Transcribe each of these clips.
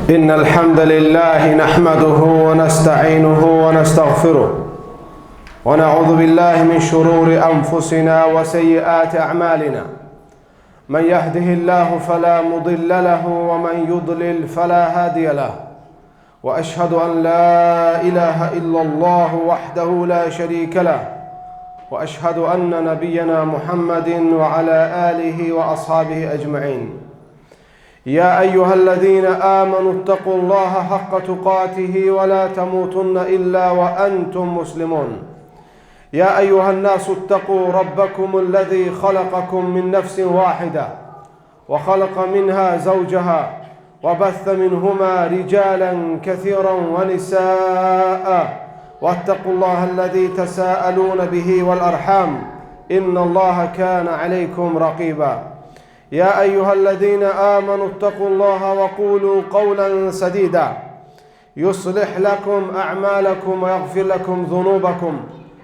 إن الحمد لله نحمده ونستعينه ونستغفره ونعوذ بالله من شرور أنفسنا وسيئات أعمالنا من يهده الله فلا مضل له ومن يضلل فلا هادي له وأشهد أن لا إله إلا الله وحده لا شريك له وأشهد أن نبينا محمد وعلى آله وأصحابه أجمعين يا أيها الذين آمنوا اتقوا الله حق تقاته ولا تموتن إلا وأنتم مسلمون يا أيها الناس اتقوا ربكم الذي خلقكم من نفس واحدة وخلق منها زوجها وبث منهما رجالا كثيرا ونساء واتقوا الله الذي تساءلون به والأرحام إن الله كان عليكم رقيبا يا أيها الذين آمنوا اتقوا الله وقولوا قولا سديدا يصلح لكم أعمالكم ويغفر لكم ذنوبكم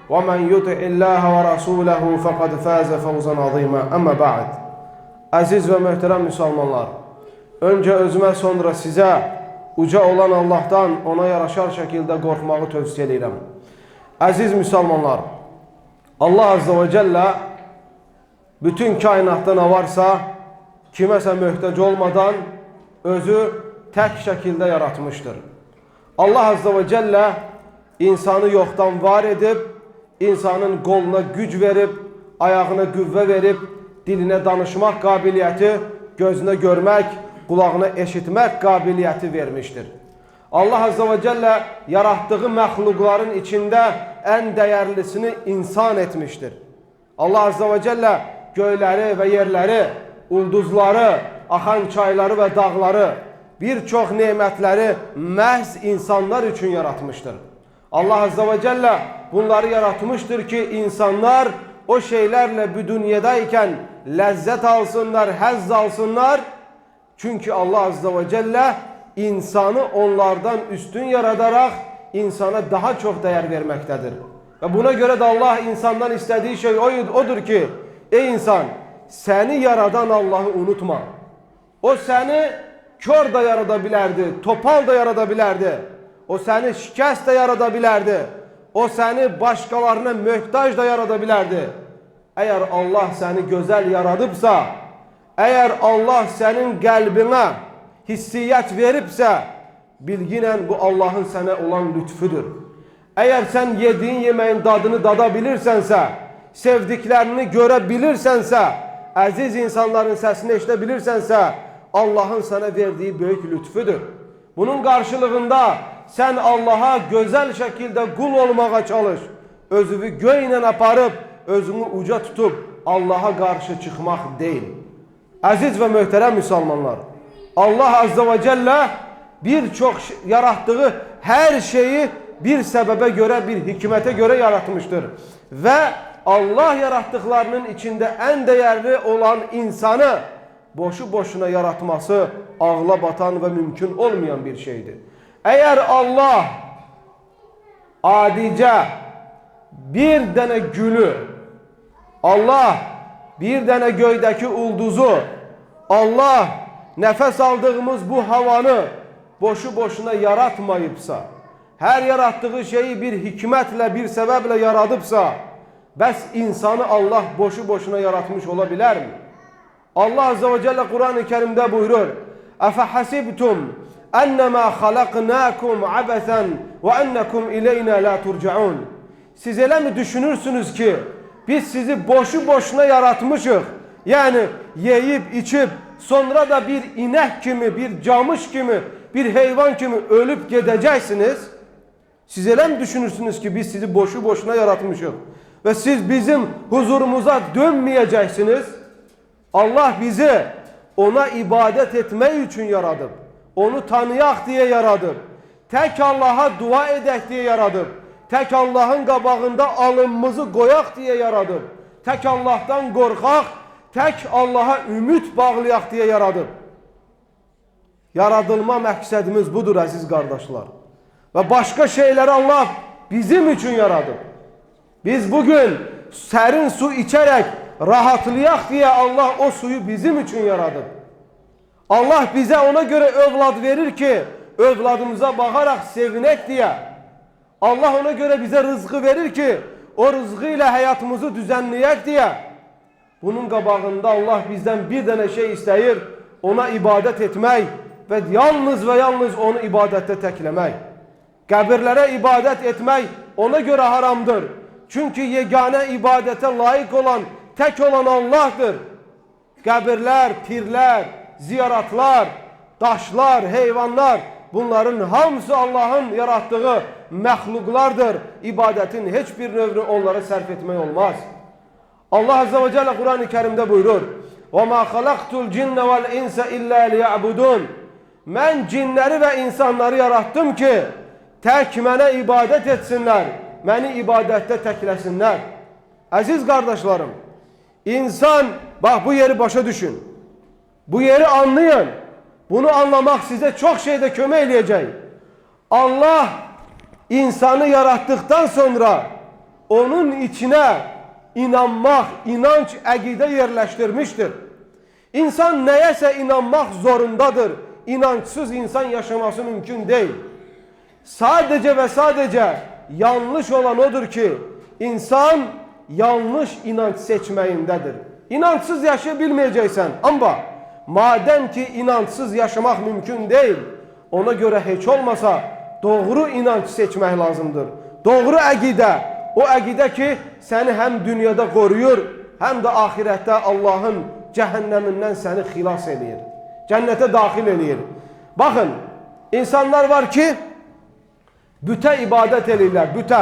ومن يطع الله ورسوله فقد فاز فوزا عظيما أما بعد Aziz ve muhterem Müslümanlar, önce özüme sonra size uca olan Allah'tan ona yaraşar şekilde korkmağı tövsiye ederim. Aziz Müslümanlar, Allah Azze ve Celle bütün kainatta ne varsa kimese mühtaç olmadan özü tek şekilde yaratmıştır. Allah Azze ve Celle insanı yoktan var edip, insanın koluna güc verip, ayağına güvve verip, diline danışmak kabiliyeti, gözüne görmek, kulağına eşitmek kabiliyeti vermiştir. Allah Azze ve Celle yarattığı məxluqların içinde en değerlisini insan etmiştir. Allah Azze ve Celle göyleri ve yerleri, ulduzları, axan çayları ve dağları, birçok nimetleri məhz insanlar için yaratmıştır. Allah Azze ve Celle bunları yaratmıştır ki insanlar o şeylerle bu dünyadayken lezzet alsınlar, həzz alsınlar. Çünkü Allah Azze ve Celle insanı onlardan üstün yaratarak insana daha çok değer vermektedir. Ve buna göre de Allah insandan istediği şey odur ki, ey insan, seni yaradan Allah'ı unutma. O seni kör da yaratabilirdi, topal da yaratabilirdi. O seni şikəst de yaratabilirdi. O seni başkalarına möhtaç da yaratabilirdi. Eğer Allah seni güzel yaradıbsa, eğer Allah senin kalbine hissiyat veripse, bilginen bu Allah'ın sana olan lütfüdür. Eğer sen yediğin yemeğin dadını dadabilirsense, sevdiklerini görebilirsense, aziz insanların sesini eşitebilirsense, Allah'ın sana verdiği büyük lütfüdür. Bunun karşılığında sen Allah'a güzel şekilde kul olmaya çalış. Özünü göğüyle aparıp, özünü uca tutup Allah'a karşı çıkmak değil. Aziz ve muhterem Müslümanlar, Allah Azze ve Celle birçok yarattığı her şeyi bir sebebe göre, bir hikmete göre yaratmıştır. Ve Allah yarattıklarının içinde en değerli olan insanı boşu boşuna yaratması ağla batan ve mümkün olmayan bir şeydir. Eğer Allah adice bir tane gülü, Allah bir tane göydeki ulduzu, Allah nefes aldığımız bu havanı boşu boşuna yaratmayıpsa, her yarattığı şeyi bir hikmetle, bir sebeple yaradıpsa, bəs insanı Allah boşu boşuna yaratmış olabilir mi? Allah Azze ve Celle Kur'an-ı Kerim'de buyurur: اَفَحَسِبْتُمْ اَنَّمَا خَلَقْنَاكُمْ عَبَثًا وَاَنَّكُمْ اِلَيْنَا لَا تُرْجَعُونَ. Siz öyle mi düşünürsünüz ki biz sizi boşu boşuna yaratmışız? Yani yiyip içip sonra da bir inek gibi, bir camış gibi, bir hayvan gibi ölüp gideceksiniz. Siz öyle mi düşünürsünüz ki biz sizi boşu boşuna yaratmışız ve siz bizim huzurumuza dönmeyeceksiniz? Allah bizi ona ibadet etmek için yaradıp, onu tanıyak diye yaradıp, tek Allah'a dua edek diye yaradıp, tek Allah'ın qabağında alınımızı qoyaq diye yaradıp, tek Allah'tan qorxaq, tek Allah'a ümid bağlayaq diye yaradıp. Yaradılma məqsədimiz budur əziz qardaşlar. Ve başka şeyleri Allah bizim için yaradıp. Biz bugün serin su içerek rahatlayak diye Allah o suyu bizim için yaradı. Allah bize ona göre övlad verir ki övladımıza bakarak sevinek diye. Allah ona göre bize rızkı verir ki o rızkıyla hayatımızı düzenleyek diye. Bunun qabağında Allah bizden bir tane şey istəyir, ona ibadet etmək ve yalnız ve yalnız onu ibadette təkləmək. Qəbirlərə ibadet etmək ona göre haramdır. Çünkü yegane ibadete layık olan, tek olan Allah'tır. Qəbirlər, pirlər, ziyaratlar, daşlar, heyvanlar, bunların hamısı Allah'ın yarattığı məxluqlardır. İbadetin hiçbir növünü onlara sərf etmək olmaz. Allah Azze ve Celle Kur'an-ı Kerim'de buyurur: وَمَا خَلَقْتُ الْجِنَّ وَالْاِنْسَ اِلَّا لِيَعْبُدُونَ Ben cinleri ve insanları yarattım ki tek mənə ibadet etsinler, beni ibadette teklesinler. Aziz kardeşlerim, insan, bak bu yeri başa düşün. Bu yeri anlayın. Bunu anlamak size çok şeyde kömək eləyəcək. Allah insanı yarattıktan sonra onun içine inanmak, inanç, əqidə yerleştirmiştir. İnsan neyese inanmak zorundadır. İnançsız insan yaşaması mümkün değil. Sadece ve sadece yanlış olan odur ki insan yanlış inanç seçmeyindedir. İnançsız yaşayabilmeyeceksen ama madem ki inançsız yaşamak mümkün değil, ona göre hiç olmasa doğru inanç seçmek lazımdır. Doğru əqidə, o əqidə ki seni hem dünyada koruyur hem de ahirette Allah'ın cehenneminden seni xilas edir. Cennete dahil edir. Bakın, insanlar var ki büte ibadet edirlər, büte.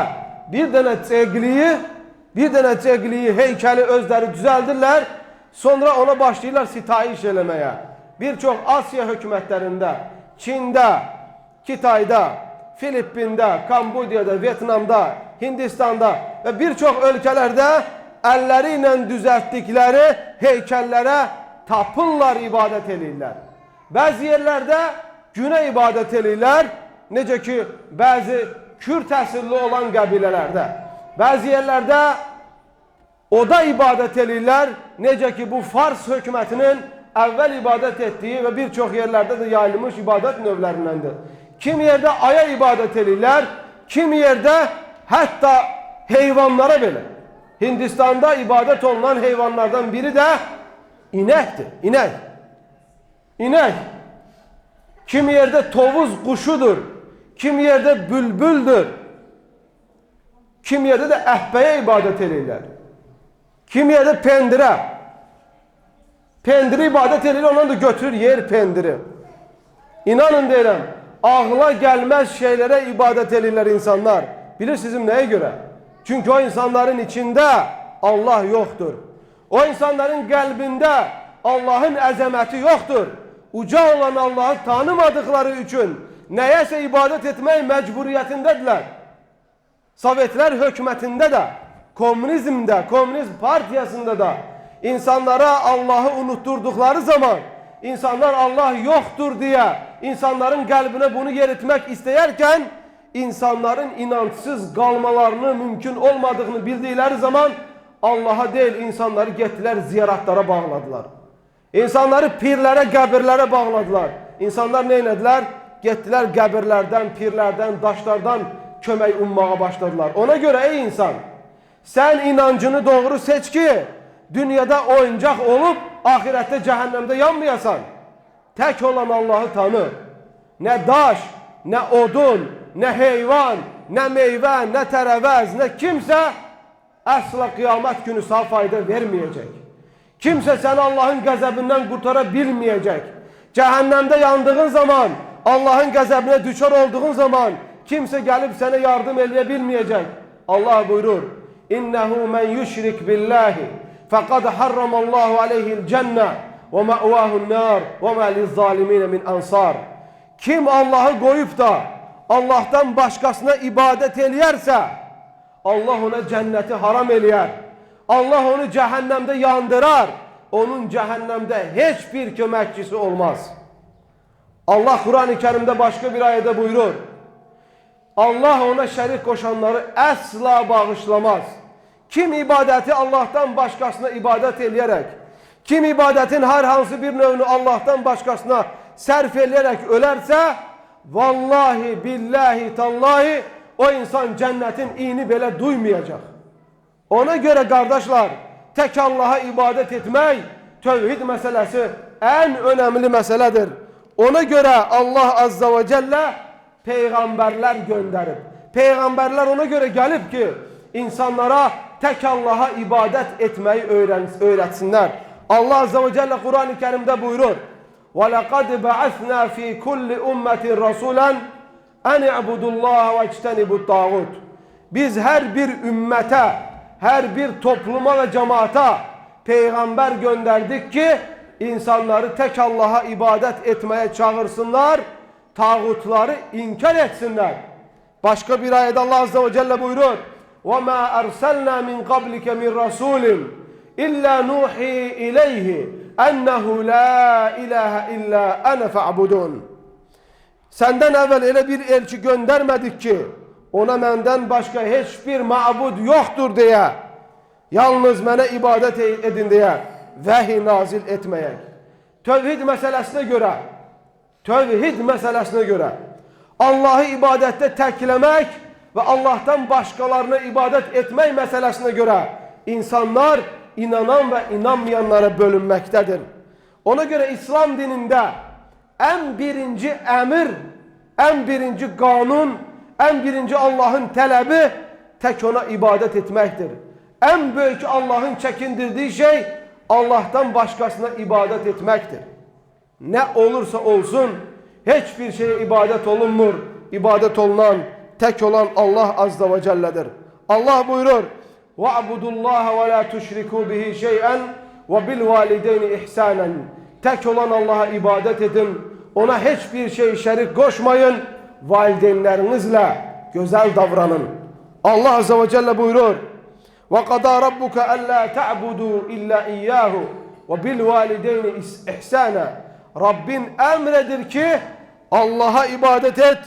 Bir dənə çegliyi, heykeli özleri düzeldirlər, sonra ona başlayırlar sitayiş eləməyə. Birçok Asya hökumətlərində, Çində, Kitayda, Filippində, Kambodiyada, Vietnamda, Hindistan'da ve birçok ülkelerde elleriyle düzelttikleri heykellere tapırlar, ibadet edirlər. Bazı yerlerde güne ibadet edirlər, necə ki bazı Kürt əsirli olan qəbilelerde. Bazı yerlerde oda ibadet edirlər, necə ki bu Fars hökumətinin evvel ibadet ettiği ve birçok yerlerde de yayılmış ibadet növlərindəndir. Kimi yerde aya ibadet edirlər, kimi yerde hatta heyvanlara bile. Hindistan'da ibadet olunan heyvanlardan biri de inektir. İnek. İnek. Kimi yerde tovuz kuşudur. Kimi yerde bülbüldür. Kimi yerde de ehbeye ibadet edirlər. Kimi yerde pendire. Pendiri ibadet edirlər, ondan da götürür yer pendiri. İnanın deyirəm, ağla gelmez şeylere ibadet edirlər insanlar. Bilirsiniz neye göre? Çünkü o insanların içinde Allah yoktur. O insanların kalbinde Allah'ın əzəməti yoktur. Uca olan Allah'ı tanımadıkları için neyese ibadet etmək mecburiyetindediler. Sovetler hükümetinde de, komünizmde, komünist partiyasında da insanlara Allah'ı unutturdukları zaman insanlar Allah yoktur diye insanların kalbine bunu yeritmek isteyerken insanların inançsız kalmalarını mümkün olmadığını bildikleri zaman Allah'a değil insanları getdilər ziyaratlara bağladılar. İnsanları pirlere, qəbirlərə bağladılar. İnsanlar ne etdilər? Getdilər qəbirlərdən, pirlərdən, daşlardan kömək ummağa başladılar. Ona göre ey insan, sen inancını doğru seç ki dünyada oyuncak olup ahirette cehennemde yanmayasan. Tek olan Allah'ı tanı. Ne daş, ne odun, ne heyvan, ne meyve, ne terevez, ne kimse asla kıyamet günü sana fayda vermeyecek. Kimse seni Allah'ın gazabından kurtarabilmeyecek. Cehennemde yandığın zaman, Allah'ın gazabına düşer olduğun zaman kimse gelip sana yardım edebilmeyecek. Allah buyurur: İnnehu men yüşrik billahi fekad harramallahu aleyhil cenne ve ma'vahun nar ve ma lizzalimine min ansar. Kim Allah'ı koyup da Allah'tan başkasına ibadet eləyərsə, Allah ona cenneti haram eləyər. Allah onu cehennemde yandırar. Onun cehennemde hiçbir köməkçisi olmaz. Allah Kur'an-ı Kerim'de başka bir ayette buyurur: Allah ona şərik koşanları asla bağışlamaz. Kim ibadeti Allah'tan başkasına ibadet eləyərək Kim ibadetin her hansı bir növünü Allah'tan başkasına sərf eləyərək ölərsə, vallahi, billahi, tallahi o insan cennetin iyini belə duymayacaq. Ona göre kardeşler, tek Allah'a ibadet etmek, tevhid meselesi en önemli meseledir. Ona göre Allah Azza ve Celle peygamberler gönderip, peygamberler ona göre gelip ki insanlara tek Allah'a ibadet etmeyi öğretsinler. Allah Azza ve Celle Kur'an-ı Kerim'de buyurur: وَلَقَدْ بَعَثْنَا ف۪ي كُلِّ اُمَّةٍ رَسُولًا اَنْ اِعْبُدُ اللّٰهَ وَاجْتَنِبُ الطَّاغُوتِ. Biz her bir ümmete, her bir topluma ve cemaata peygamber gönderdik ki insanları tek Allah'a ibadet etmeye çağırsınlar, tağutları inkar etsinler. Başka bir ayette Allah Azze ve Celle buyurur: وَمَا أَرْسَلْنَا مِنْ قَبْلِكَ مِنْ رَسُولٍ إِلَّا نُوحِي إِلَيْهِ اَنَّهُ لَا إِلَٰهَ إِلَّا أَنَا فَاعْبُدُونَ. Senden evvel öyle bir elçi göndermedik ki ona menden başka hiçbir mabud yoktur diye, yalnız bana ibadet edin diye vahiy nazil etmeye. Tevhid meselesine göre Allah'ı ibadette teklemek ve Allah'tan başkalarına ibadet etmek meselesine göre insanlar inanan ve inanmayanlara bölünmektedir. Ona göre İslam dininde en birinci emir, en birinci kanun, en birinci Allah'ın talebi tek ona ibadet etmektir. En büyük Allah'ın çekindirdiği şey Allah'tan başkasına ibadet etmektir. Ne olursa olsun hiçbir şeye ibadet olunmur. İbadet olunan tek olan Allah Azze ve Celle'dir. Allah buyurur: وَعْبُدُ اللّٰهَ وَلَا تُشْرِكُوا بِهِ شَيْئًا وَبِالْوَالِدَيْنِ اِحْسَانًا. Tek olan Allah'a ibadet edin. Ona hiçbir şey şerik koşmayın. Valideynlerinizle güzel davranın. Allah Azze ve Celle buyurur: وَقَضَى رَبُّكَ أَلَّا تَعْبُدُوا إِلَّا إِيَّاهُ وَبِالْوَالِدَيْنِ اِحْسَانًا. Rabbin emredir ki Allah'a ibadet et.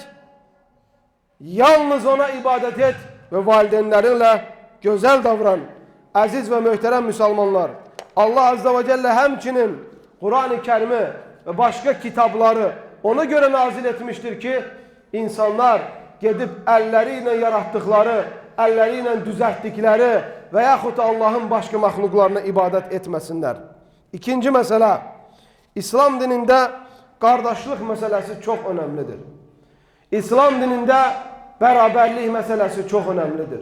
Yalnız ona ibadet et ve valideynlerinle güzel davran. Aziz ve muhterem Müslümanlar, Allah Azze ve Celle hemçinin Kur'an-ı Kerim'i ve başka kitapları ona göre nazil etmiştir ki insanlar gidip elleriyle yarattıkları, elleriyle düzelttikleri veyahut Allah'ın başka mahluklarına ibadet etmesinler. İkinci mesele, İslam dininde kardeşlik meselesi çok önemlidir. İslam dininde beraberlik meselesi çok önemlidir.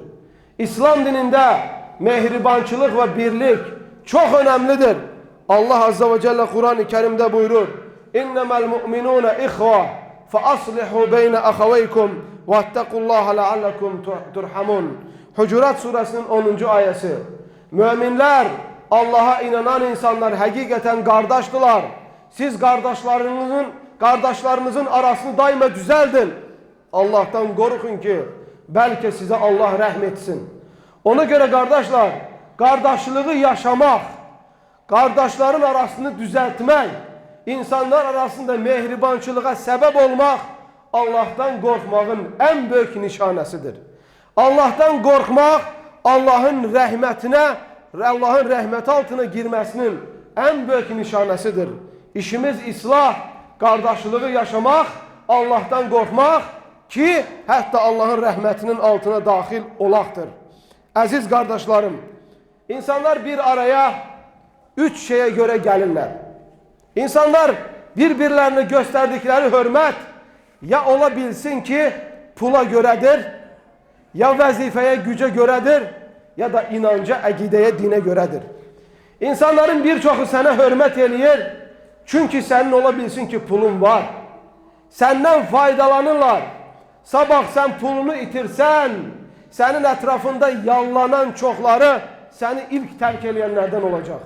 İslam dininde mehribançılık ve birlik çok önemlidir. Allah Azze ve Celle Kur'an-ı Kerim'de buyurur: اِنَّمَا الْمُؤْمِنُونَ اِخْوَةً فَأَصْلِحُوا بَيْنَ أَخَوَيْكُمْ وَاتَّقُوا اللّٰهَ لَعَلَّكُمْ تُرْحَمُونَ. Hucurat suresinin 10. ayeti. Müminler, Allah'a inanan insanlar hakikaten kardeştiler. Siz kardeşlerinizin arasını daima düzeldin. Allah'tan korkun ki belki size Allah rahmetsin. Ona göre kardeşler, kardeşliği yaşamak, kardeşlerin arasını düzeltmek, insanlar arasında mehribançılığa sebep olmak Allah'tan korkmağın en büyük nişanesidir. Allah'tan korkmak Allah'ın rahmetine, Allah'ın rahmet altına girmesinin en büyük nişanesidir. İşimiz ıslah, kardeşliği yaşamak, Allah'tan korkmak ki hatta Allah'ın rahmetinin altına dahil olaktır. Aziz kardeşlerim, insanlar bir araya üç şeye göre gelirler. İnsanlar birbirlerine gösterdikleri hürmet ya olabilsin ki pula göredir, ya vazifeye güce göredir, ya da inanca, akideye, dine göredir. İnsanların birçoğu sana hürmet eləyir, çünkü senin olabilsin ki pulun var. Senden faydalanırlar. Sabah sen pulunu itirsen, senin etrafında yallanan çokları seni ilk terk edenlerden olacak.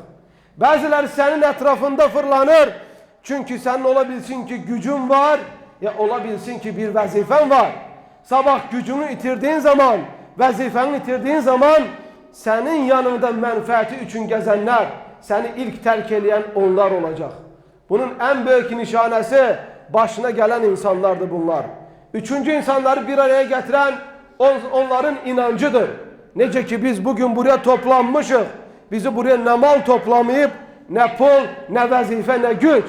Bazıları senin etrafında fırlanır. Çünkü senin olabilsin ki gücün var, ya olabilsin ki bir vazifen var. Sabah gücünü itirdiğin zaman, vazifeni itirdiğin zaman senin yanında menfaati için gezenler, seni ilk terk edeyen onlar olacak. Bunun en büyük nişanesi başına gelen insanlardır bunlar. Üçüncü insanları bir araya getiren onların inancıdır. Nece ki biz bugün buraya toplanmışız. Bizi buraya ne mal toplamayıp ne pul, ne vazife, ne güç.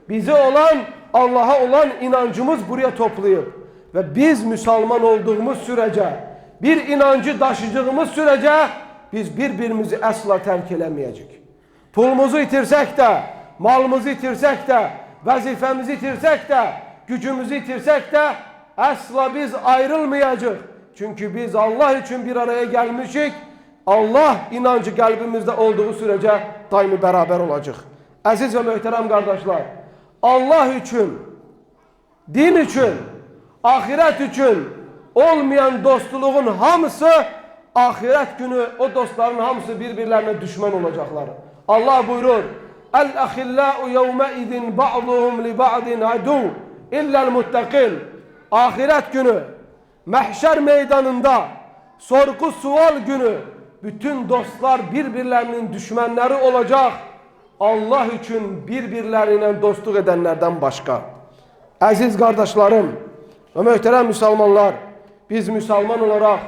Bize olan, Allah'a olan inancımız buraya toplayıp ve biz Müslüman olduğumuz sürece, bir inancı taşıdığımız sürece biz birbirimizi asla terk edemeyecek. Pulumuzu itirsek de, malımızı itirsek de, vazifemizi itirsek de, gücümüzü itirsek de asla biz ayrılmayacağız. Çünkü biz Allah için bir araya gelmişik. Allah inancı kalbimizde olduğu sürece daimi beraber olacak. Aziz ve muhterem kardeşler, Allah için, din için, ahiret için olmayan dostluğun hamısı ahiret günü o dostların hamısı birbirlerine düşman olacaklar. Allah buyurur: "El-ahillâ'u yevmeidin ba'duhum li ba'din adu illa'l muttaqin." Ahiret günü, mahşer meydanında, sorgu sual günü bütün dostlar birbirlerinin düşmanları olacak. Allah için birbirlerine dostluk edenlerden başka. Aziz kardeşlerim ve muhterem Müslümanlar, biz Müslüman olarak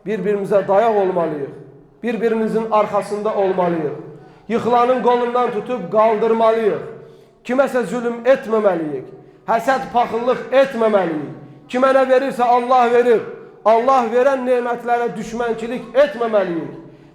birbirimize dayak olmalıyız. Birbirimizin arkasında olmalıyız. Yıkılanın kolundan tutup kaldırmalıyız. Kimese zulüm etmemeliyiz. Haset, paxıllıq etmemeliyiz. Kime ne verirse Allah verir. Allah veren nimetlere düşmançilik etmemeliyiz.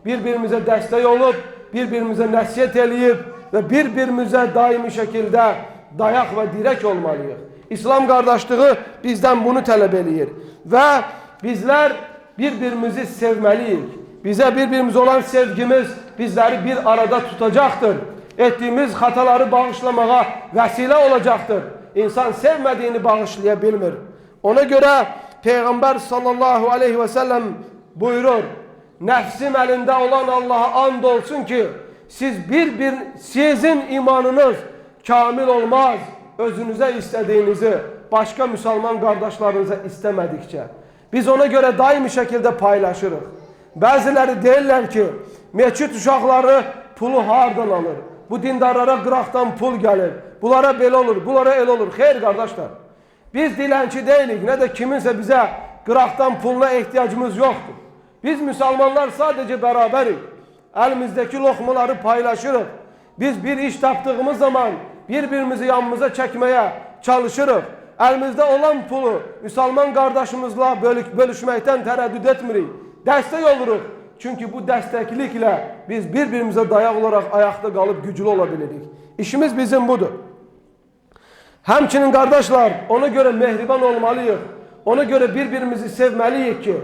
Birbirimize destek olup, birbirimize nasihat eləyib ve birbirimize daimi şekilde dayak ve direk olmalıyız. İslam kardeşliği bizden bunu talep eləyir. Ve bizler birbirimizi sevmeliyiz. Bize birbirimize olan sevgimiz bizleri bir arada tutacaktır. Ettiğimiz hataları bağışlamaya vesile olacaktır. İnsan sevmediğini bağışlayabilmir. Ona göre Peygamber sallallahu aleyhi ve sellem buyurur: "Nefsim elinde olan Allah'a and olsun ki sizin imanınız kamil olmaz. Özünüze istediğinizi başka Müslüman kardeşlerinize istemedikçe." Biz ona göre daimi şekilde paylaşırız. Bazıları derler ki meçhut uşaqları pulu hardan alır? Bu dindarlara qıraqdan pul gelir. Bunlara belə olur, bunlara el olur. Xeyr kardeşler. Biz dilenci değilik, ne de kiminse bize qıraqdan puluna ihtiyacımız yoktur. Biz Müslümanlar sadece beraberiz. Elimizdeki lokmaları paylaşırız. Biz bir iş taptığımız zaman birbirimizi yanımıza çekmeye çalışırız. Elimizde olan pulu Müslüman kardeşimizle bölüşmekten tereddüt etmirik. Destek oluruz. Çünkü bu desteklikle biz birbirimize dayak olarak ayakta kalıp güçlü olabilirik. İşimiz bizim budur. Hemçinin kardeşler, ona göre mehriban olmalıyız. Ona göre birbirimizi sevmeliyiz ki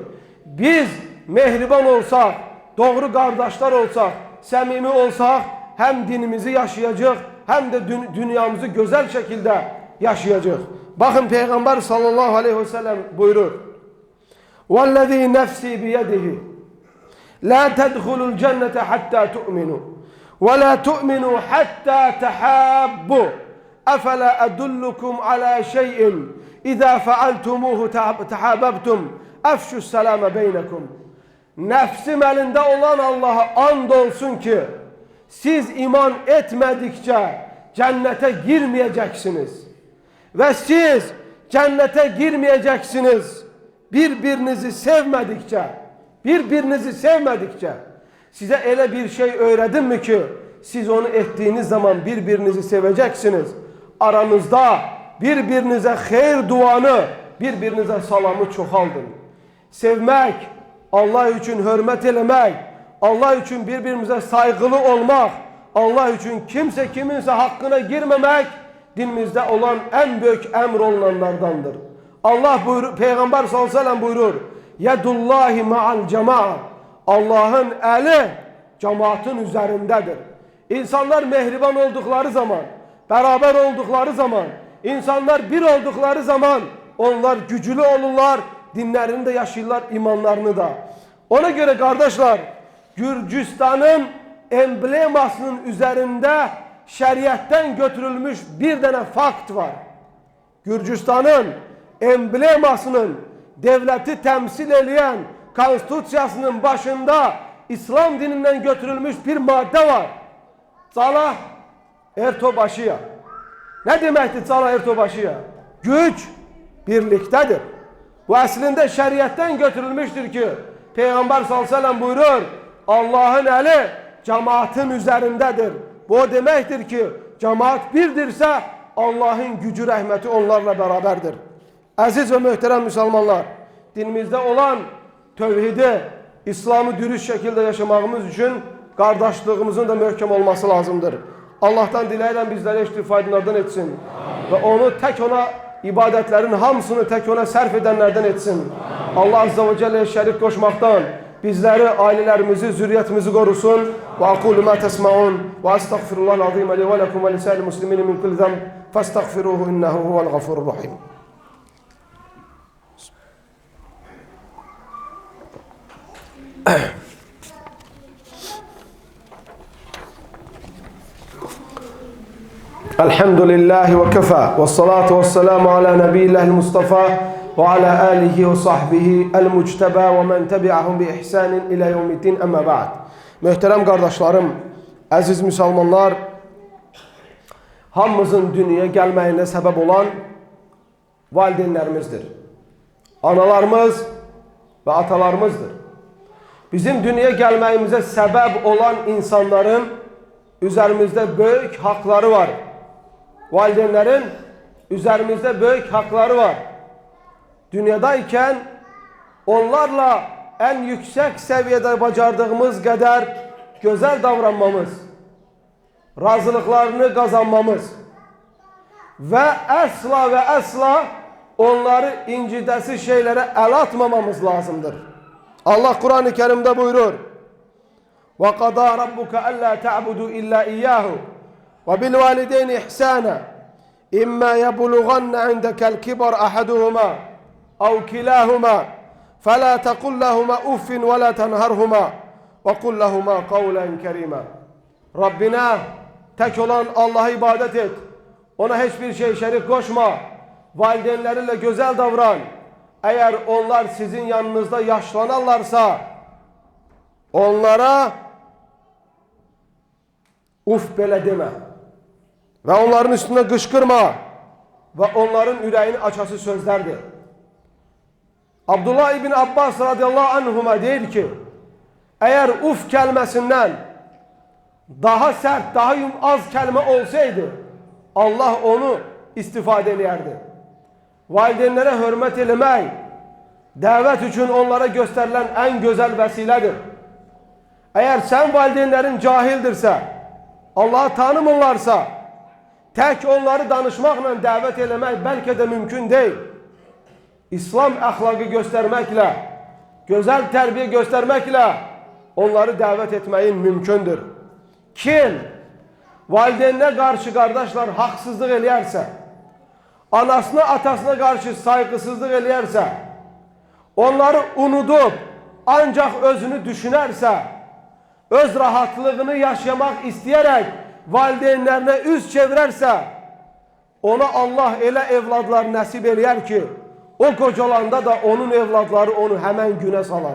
biz mehriban olsak, doğru kardeşler olsak, samimi olsak hem dinimizi yaşayacak hem de dünyamızı güzel şekilde yaşayacak. Bakın Peygamber sallallahu aleyhi ve sellem buyurur: "Vellezî nefsî biyedihi la tedhulul cennete hatta tu'minu ve la tu'minu hatta tehabbu. Efela edullukum ala şeyin İzâ fealtumuhu tehabbebtum efşus selâme beynekum." Nefsim elinde olan Allah'a and olsun ki siz iman etmedikçe cennete girmeyeceksiniz. Ve siz cennete girmeyeceksiniz birbirinizi sevmedikçe. Size öyle bir şey öğredim mi ki siz onu ettiğiniz zaman birbirinizi seveceksiniz. Aranızda birbirinize hayır duanı, birbirinize salamı çoxaldın. Sevmek, Allah için hürmet eləmək, Allah için birbirimize saygılı olmak, Allah için kimse kiminse hakkına girmemek dinimizde olan en büyük emr olunanlardandır. Allah buyurur, Peygamber sallallahu aleyhi ve sellem buyurur: "Yedullahi ma'al cema'a." Allah'ın eli cemaatin üzerindedir. İnsanlar mehriban oldukları zaman, beraber oldukları zaman, insanlar bir oldukları zaman onlar güçlü olurlar, dinlerini de yaşayırlar, imanlarını da. Ona göre kardeşler, Gürcistan'ın emblemasının üzerinde şeriatten götürülmüş bir tane fakt var. Gürcistan'ın emblemasının devleti temsil eden konstitusiyasının başında İslam dininden götürülmüş bir madde var. Salah Ertobaşıya. Ne demektir Salah Ertobaşıya? Güç birliktedir. Bu aslında şeriatten götürülmüştür ki Peygamber sallallahu aleyhi ve sellem buyurur: Allah'ın eli cemaatin üzerindedir. Bu o demektir ki cemaat birdirse Allah'ın gücü, rəhməti onlarla beraberdir. Aziz ve muhterem Müslümanlar, dinimizde olan tevhidi, İslam'ı dürüst şekilde yaşamamız için kardeşliğimizin de möhkem olması lazımdır. Allah'tan diləyirəm bizleri eşitli faydalardan etsin. Ve onu tek ona ibadetlerin hamısını tek ona sərf edenlerden etsin. Allah Azze ve Celle'ye şerik koşmaktan bizleri, ailelerimizi, zürriyetimizi korusun. Ve aqulu ma tesma'un ve estağfirullahal azim li ve lekum ve lisa'il muslimin min kulli zemb fastagfiruhu innehu huvel gafurur rahim. Elhamdülillahi ve kefa ve salatu ve selamu ala nebiyyillahil Mustafa ve ala alihi ve sahbihi el-mucteba ve men tebi'ahum bi ihsanin ila yevmiddin amma ba'd. Möhtərəm qardaşlarım, əziz müsəlmanlar, hamımızın dünyaya gəlməyinə səbəb olan valideynlərimizdir. Analarımız və atalarımızdır. Bizim dünyaya gəlməyimizə səbəb olan insanların üzerimizde büyük hakları var. Valideynlerin üzerimizde büyük hakları var. Dünyadayken onlarla en yüksek seviyede bacardığımız kadar güzel davranmamız, razılıklarını kazanmamız ve asla onları incidesi şeylere el atmamamız lazımdır. Allah Kur'an-ı Kerim'de buyurur: وَقَضَى رَبُّكَ أَلَّا تَعْبُدُوا إِلَّا إِيَّاهُ وَبِالْوَالِدَيْنِ إِحْسَانًا إِمَّا يَبْلُغَنَّ عِندَكَ الْكِبَرَ أَحَدُهُمَا أَوْ كِلَاهُمَا فَلَا تَقُلْ لَهُمَا أُفٍّ وَلَا تَنْهَرْهُمَا وَقُلْ لَهُمَا قَوْلًا كَرِيمًا. Rabbine tek olan Allah'a ibadet et. Ona hiçbir şey şerik koşma. Valideynlerinle güzel davran. Eğer onlar sizin yanınızda yaşlanarlarsa onlara uf belə demə ve onların üstünde qışqırma ve onların ürəyini açası sözlərdir. Abdullah ibn Abbas radiyallahu anhuma deyir ki, eğer uf kelimesinden daha sert, daha az kelime olsaydı Allah onu istifade ederdi. Valideynlere hürmet eləmək davet için onlara gösterilen en güzel vesiledir. Eğer sen valideynlerin cahildirse, Allah'ı tanımırlarsa, tek onları danışmakla davet eləmək belki de mümkün değil. İslam ahlakı göstermekle, güzel terbiye göstermekle onları davet etmeyin mümkündür. Kim valideynine karşı kardeşler haksızlık eləyərsə, anasına atasına karşı saygısızlık eləyərsə, onları unutup ancak özünü düşünerse, öz rahatlığını yaşamak isteyerek valideynlerine üz çevirerse, ona Allah elə evladlar nəsib eləyər ki, o qocalanda da onun evladları onu hemen güne salar.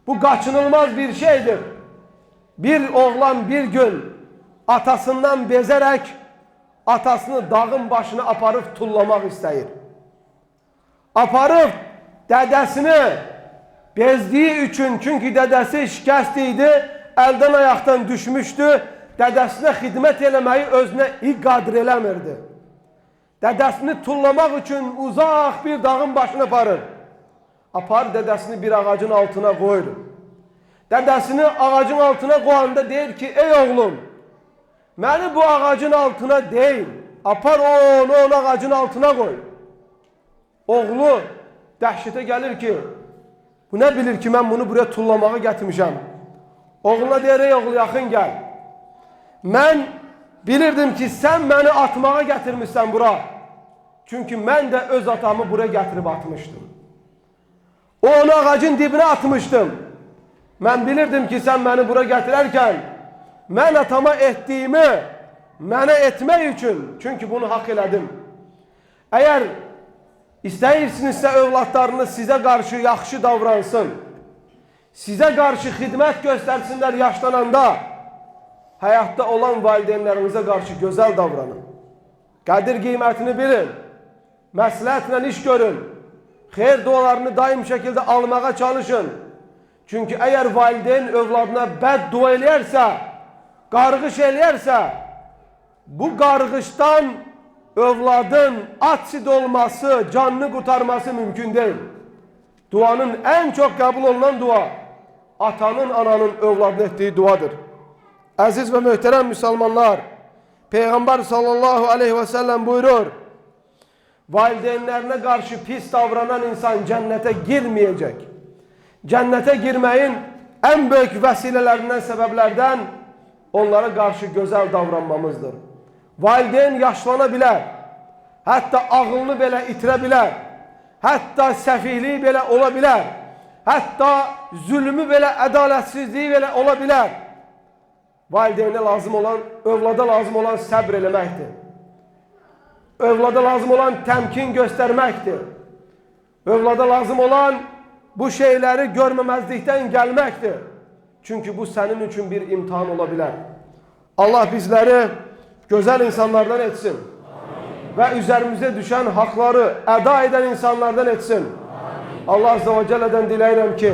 Bu kaçınılmaz bir şeydir. Bir oğlan bir gün atasından bezerek atasını dağın başına aparıp tullamak istəyir. Aparıp dədəsini bezdiği için, çünkü dədəsi şikəst idi, elden ayaktan düşmüştü, dədəsinə xidmət eləməyi özünə qadr eləmirdi. Dədəsini tullamak için uzak bir dağın başına aparır. Apar dədəsini bir ağacın altına koyur. Dədəsini ağacın altına koyanda deyir ki, ey oğlum, beni bu ağacın altına değil, apar onu ağacın altına koy. Oğlu dəhşətə gəlir ki, bu ne bilir ki ben bunu buraya tullamağı getirmişəm. Oğluna deyir, ey oğul yaxın gel. Ben bilirdim ki sen beni atmağa getirmişsən bura. Çünkü ben de öz atamı buraya getirip atmıştım. Onu ağacın dibine atmıştım. Ben bilirdim ki sen beni buraya getirirken ben atama ettiğimi mənə etmək için, çünkü bunu hak elədim. Eğer İstəyirsinizsə övladlarınız sizə qarşı yaxşı davransın, sizə qarşı xidmət göstərsinlər yaşlananda, həyatda olan valideynlərinizə qarşı gözəl davranın. Qədir qiymətini bilin, məsləhətlə iş görün, xeyr dualarını daim şəkildə almağa çalışın. Çünkü eğer valideyn övladına bəd dua eləyərsə, qarğış eləyərsə, bu qarğışdan övladın asid olması, canını kurtarması mümkün değil. Duanın en çok kabul olunan dua, atanın, ananın övladına ettiği duadır. Aziz ve muhterem Müslümanlar, Peygamber sallallahu aleyhi ve sellem buyurur, valideynlerine karşı pis davranan insan cennete girmeyecek. Cennete girmeyin en büyük vesilelerinden, sebeplerden onlara karşı güzel davranmamızdır. Valideyn yaşlanabilir, hatta ağlını belə itirə bilər, hatta səfihliyi belə olabilir, hatta zulmü belə, ədalətsizliyi belə olabilir. Valideynə lazım olan, övlada lazım olan səbr eləməkdir. Övlada lazım olan təmkin göstərməkdir. Övlada lazım olan bu şeyleri görməməzlikdən gəlməkdir. Çünkü bu senin için bir imtihan olabilir. Allah bizleri güzel insanlardan etsin. Ve üzerimize düşen hakları eda eden insanlardan etsin. Allah Azze ve Celle'den dileyirəm ki,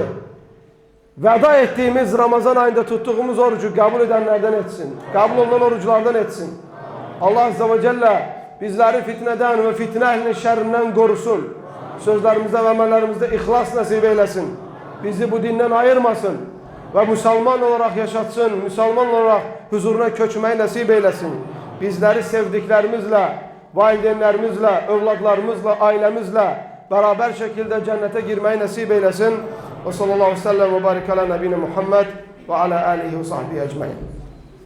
veda ettiğimiz Ramazan ayında tuttuğumuz orucu kabul edenlerden etsin. Kabul olunan oruçlardan etsin. Allah Azze ve Celle bizleri fitneden ve fitne ehlinin şerrinden korusun. Sözlerimizde ve amellerimizde ihlas nasip eylesin. Bizi bu dinden ayırmasın. Ve Müslüman olarak yaşatsın. Müslüman olarak huzuruna köçmeyi nasip eylesin. Bizleri sevdiklerimizle, valideynlerimizle, evlatlarımızla, ailemizle beraber şekilde cennete girmeyi nasip eylesin. Ve sallallahu aleyhi ve sellem ve barik ala nebine Muhammed ve ala alihi ve sahbihi ecmaîn.